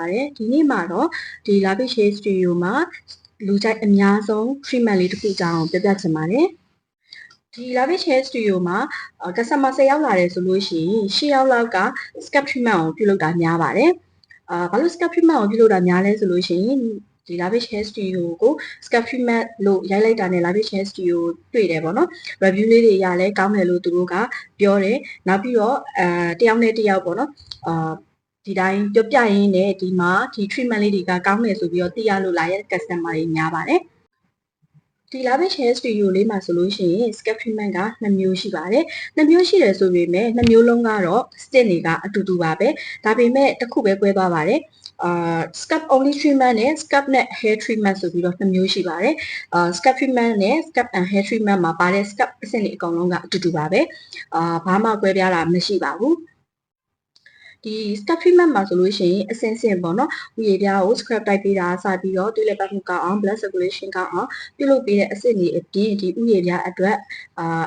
ပါတယ်ဒီနေ့မှာတော့ဒီ Lavish Hair Studio မှာလူကြိုက်အများဆုံး treatment လေးတစ်ခုအကြောင်းပြောပြချင်ပါတယ်ဒီ Lavish Hair Studio မှာ customer 10 ယောက်လာတယ်ဆိုလို့ရှိရင်10 ယောက်လောက်က scalp treatment ကိုပြုလုပ်တာများပါတယ်ဘာလို့ scalp treatment ကိုပြုလုပ်တာများလဲဆိုလို့ရှိရင်ဒီ Lavish Hair Studio ကို scalp treatment လို့ရိုက်လိုက်တာနဲ့ Lavish Hair Studio တွေ့တယ်ပေါ့နော် review လေးတွေရလဲကောင်းတယ်လို့သူတို့ကပြောတယ်နောက်ပြီးတော့တယောက်နဲ့တယောက်ပေါ့နော်ဒီတိုင်းပြောပြရင်းနဲ့ဒီမှာဒီ treatment လေးတွေကကောင်းတယ်ဆိုပြီးတော့သိရလို့လာရဲ့ customer တွေများပါတယ်ဒီ Lavish Hair Studio လေးမှာဆိုလို့ရှိရင် scalp treatment က2မျိုးရှိပါတယ်2မျိုးရှိတယ်ဆိုပေမဲ့2မျိုးလုံးကတော့ stint တွေကအတူတူပါပဲဒါပေမဲ့တစ်ခုပဲကွဲသွားပါတယ်scalp only treatment နဲ့ scalp နဲ့ hair treatment ဆိုပြီးတော့2မျိုးရှိပါတယ်scalp treatment နဲ့ scalp and hair treatment မှာပါတဲ့ scalp အဆင့်တွေအကုန်လုံးကအတူတူပါပဲဘာမှကွဲပြားတာမရှိပါဘူးဒီ scalp treatment မှာဆိုလို့ရှိရင်အဆင့်ဆင့်ပေါ့နော်ဥယျာဉ်ပြားကို scrub တိုက်ပေးတာစပြီးတော့သွေးလည်ပတ်မှုကောင်းအောင် blood circulation ကောင်းအောင်ပြုလုပ်ပေးတဲ့အဆင့်တွေအပြင်ဒီဥယျာဉ်ပြားအတွက်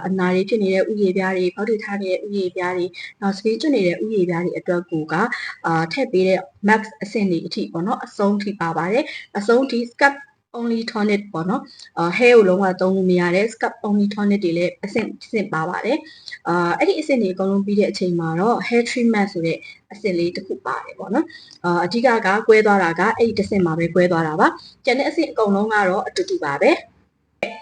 အနာတွေဖြစ်နေတဲ့ဥယျာဉ်ပြားတွေပေါက်တွေထားနေတဲ့ဥယျာဉ်ပြားတွေနောက်စပင်းကျွတ်နေတဲ့ဥယျာဉ်ပြားတွေအတွက်ကိုကထည့်ပေးတဲ့ max အဆင့်တွေအထိပေါ့နော်အဆုံးထိပါပါတယ်အဆုံးထိ scalp only tonic ပေါ့နော်hair ကိုလုံးဝသုံးလို့မရတဲ့ scalp only tonic တွေလည်းအဆင့်ပါပါတယ်အဲ့ဒီအဆင့်တွေအကုန်လုံးပြီးတဲ့အချိန်မှာတော့ hair treatment ဆိုတဲ့အဆင့်လေးတစ်ခုပါတယ်ပေါ့နော်အဓိကကွဲသွားတာကအဲ့ဒီတစ်ဆင့်မှာပဲကွဲသွားတာပါကျန်တဲ့အဆင့်အကုန်လုံးကတော့အတူတူပါပဲ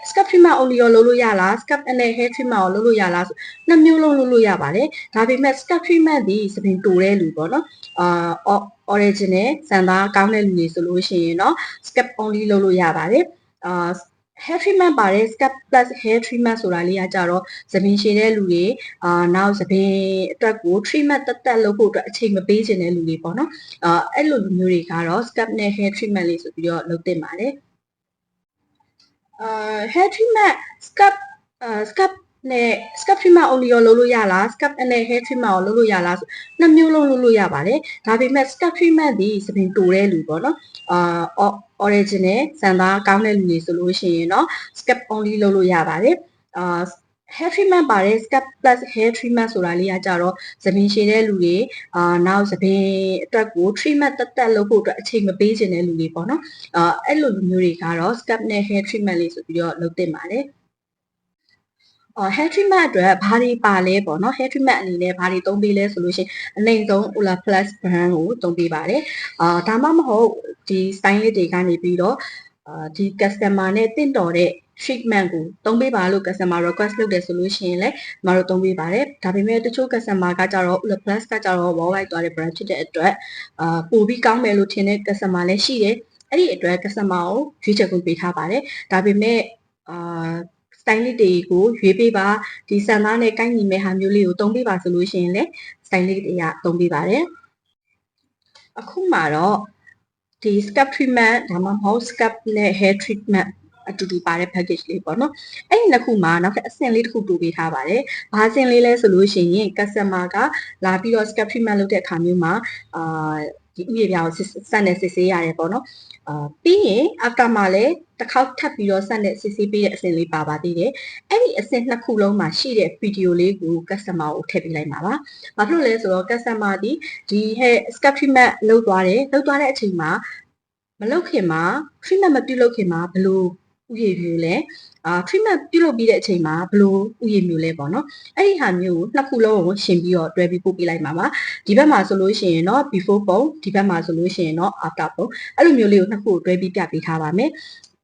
scalp treatment only ရောလုပ်လို့ရလား scalp နဲ့ hair treatment ရောလုပ်လို့ရလားဆိုနှစ်မျိုးလုံးလုပ်လို့ရပါတယ်ဒါပေမဲ့ scalp treatment ဒီစပင်တိုတဲ့လူပေါ့နော်original စံသားကောင်းတဲ့လူတွေဆိုလို့ရှိရင်တော့ scalp only လုပ်လို့ရပါတယ်hair treatment ပါတယ် scalp plus hair treatment ဆိုတာလေးကကြတော့သပင်ရှည်တဲ့လူတွေနောက်သပင်အတွက်ကို treatment တက်လုပ်ဖို့အတွက်အချိန်မပေးချင်တဲ့လူတွေပေါ့နော်အဲ့လိုလူမျိုးတွေကတော့ scalp နဲ့ hair treatment လေးဆိုပြီးတော့လုပ်သင့်ပါတယ်hair treatment scalp နဲ့ scalp treatment only ရောလုပ်လို့ရလား scalp နဲ့ hair treatment ရောလုပ်လို့ရလားဆိုနှစ်မျိုးလုံးလုပ်လို့ရပါတယ်ဒါပေမဲ့ scalp treatment ဒီစပင်တိုတဲ့လူပေါ့နော်original စံသားကောင်းတဲ့လူတွေဆိုလို့ရှိရင်တော့ scalp only လုပ်လို့ရပါတယ်hair treatment ပါတယ် scalp plus hair treatment ဆိုတာလေးကကြတော့သပင်ရှည်တဲ့လူတွေနောက်သပင်အတွက်ကို treatment တက်လုပ်ဖို့အတွက်အချိန်မပေးချင်တဲ့လူတွေပေါ့နော်အဲ့လိုလူမျိုးတွေကတော့ scalp နဲ့ hair treatment လေးဆိုပြီးတော့လုပ်သင့်ပါတယ်hair treatment အတွက်ဘာတွေပါလဲပေါ့နော် hair treatment အနေနဲ့ဘာတွေသုံးပေးလဲဆိုလို့ရှိရင်အနိုင်ဆုံး Olaplex brand ကိုသုံးပေးပါတယ်ဒါမှမဟုတ်ဒီ stylist တွေကနေပြီးတော့ဒီ customer နဲ့တင့်တော်တဲ့ treatment ကိုသုံးပေးပါလို့ customer request လုပ်တယ်ဆိုလို့ရှိရင်လည်းမတို့သုံးပေးပါတယ်ဒါပေမဲ့တချို့ customer ကကြတော့ Olaplex ကကြတော့ worldwide သွားတဲ့ brand ဖြစ်တဲ့အတွက်ပိုပြီးကောင်းမယ်လို့ထင်တဲ့ customer လည်းရှိတယ်အဲ့ဒီအတွက် customer ကိုရွေးချယ်ခွင့်ပေးထားပါတယ်ဒါပေမဲ့stylist တွေကိုရွေးပေးပါဒီစံသားနဲ့ကိုက်ညီမဲ့ဟာမျိုးလေးကိုသုံးပေးပါဆိုလို့ရှိရင်လည်း stylist တွေကသုံးပေးပါတယ်အခုမှာတော့ဒီ scalp treatment ဒါမှမဟုတ် scalp နဲ့ hair treatment အတူတူပါတဲ့ package လေးပေါ့နော်အဲ့ဒီနှစ်ခုမှာနောက်ထပ်အဆင့်လေးတစ်ခုတိုးပေးထားပါတယ်ဘာအဆင့်လေးလဲဆိုလို့ရှိရင် customer ကလာပြီးတော့ scalp treatment လုပ်တဲ့အခါမျိုးမှာဒီဥယျာဉ်ပြားကိုစက်နဲ့စစ်ဆေးရတယ်ပေါ့နော်ပြီးရင် after မှာလည်းတစ်ခေါက်ထပ်ပြီးတော့စက်နဲ့စစ်ဆေးပေးတဲ့အဆင့်လေးပါပါသေးတယ်အဲ့ဒီအဆင့်နှစ်ခုလုံးမှာရှိတဲ့ video လေးကို customer ကိုထည့်ပေးလိုက်ပါဘာဖြစ်လို့လဲဆိုတော့ customer ဒီ hair scalp treatment လုပ်သွားတဲ့အချိန်မှာမလုပ်ခင်မှာ treatment မပြုလုပ်ခင်မှာဘယ်လိုဥယျာဉ်မျိုးလဲtreatment ပြုလုပ်ပြီးတဲ့အချိန်မှာဘယ်လိုဥယျာဉ်မျိုးလဲပေါ့နော်အဲ့ဒီဟာမျိုးကိုနှစ်ခုလုံးကိုရှင်းပြီးတော့တွဲပြီးပို့ပေးလိုက်ပါဒီဘက်မှာဆိုလို့ရှိရင်တော့ before ပုံဒီဘက်မှာဆိုလို့ရှိရင်တော့ after ပုံအဲ့လိုမျိုးလေးကိုနှစ်ခုကိုတွဲပြီးပြပေးထားပါမယ်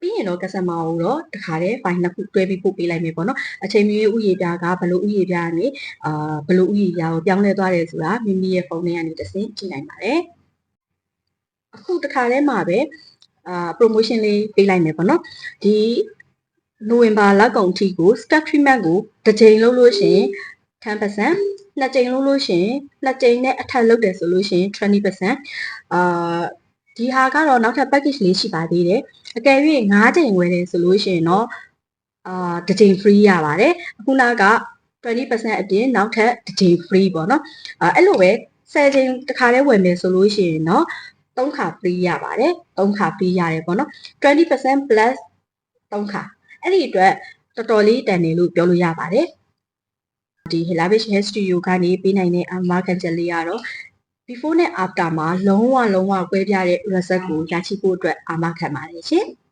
ပြီးရင်တော့ customer ကိုတော့တခါတည်း file နှစ်ခုတွဲပြီးပို့ပေးလိုက်မယ်ပေါ့နော်အချိန်မီဥယျာဉ်ပြားကဘယ်လိုဥယျာဉ်ပြားကနေဘယ်လိုဥယျာဉ်ပြားကိုပြောင်းလဲသွားတယ်ဆိုတာမိမိရဲ့ဖုန်းထဲကနေတစ်ဆင့်ကြည့်နိုင်ပါတယ်အခုတခါတည်းမှာပဲ promotion လေးပေးလိုက်မယ်ပေါ့နော်ဒီနိုဝင်ဘာလကုန်ထိကို scalp treatment ကိုတစ်ကြိမ်လုပ်လို့ရှိရင် 10% နှစ်ကြိမ်လုပ်လို့ရှိရင်နှစ်ကြိမ်နဲ့အထက်လုပ်တယ်ဆိုလို့ရှိရင် 20% ဒီဟာကတော့နောက်ထပ် package လေးရှိပါသေးတယ်အကယ်၍9ကြိမ်ဝယ်တယ်ဆိုလို့ရှိရင်တော့တစ်ကြိမ် free ရပါတယ်အခုနက 20% အပြင်နောက်ထပ်တစ်ကြိမ် free ပေါ့နော်အဲ့လိုပဲ10ကြိမ်တစ်ခါတည်းဝယ်မယ်ဆိုလို့ရှိရင်တော့3ခါ free ရပါတယ်3ခါ free ရတယ်ပေါ့နော်20% plus 3ခါအဲ့ဒီအတွက်တော်တော်လေးတန်တယ်လို့ပြောလို့ရပါတယ်ဒီ Lavish Hair Studio ကနေပေးနိုင်တဲ့အာမခံချက်လေးကတော့ before နဲ့ after မှာလုံးဝကွဲပြားတဲ့ result ကိုရရှိဖို့အတွက်အာမခံပါတယ်ရှင်။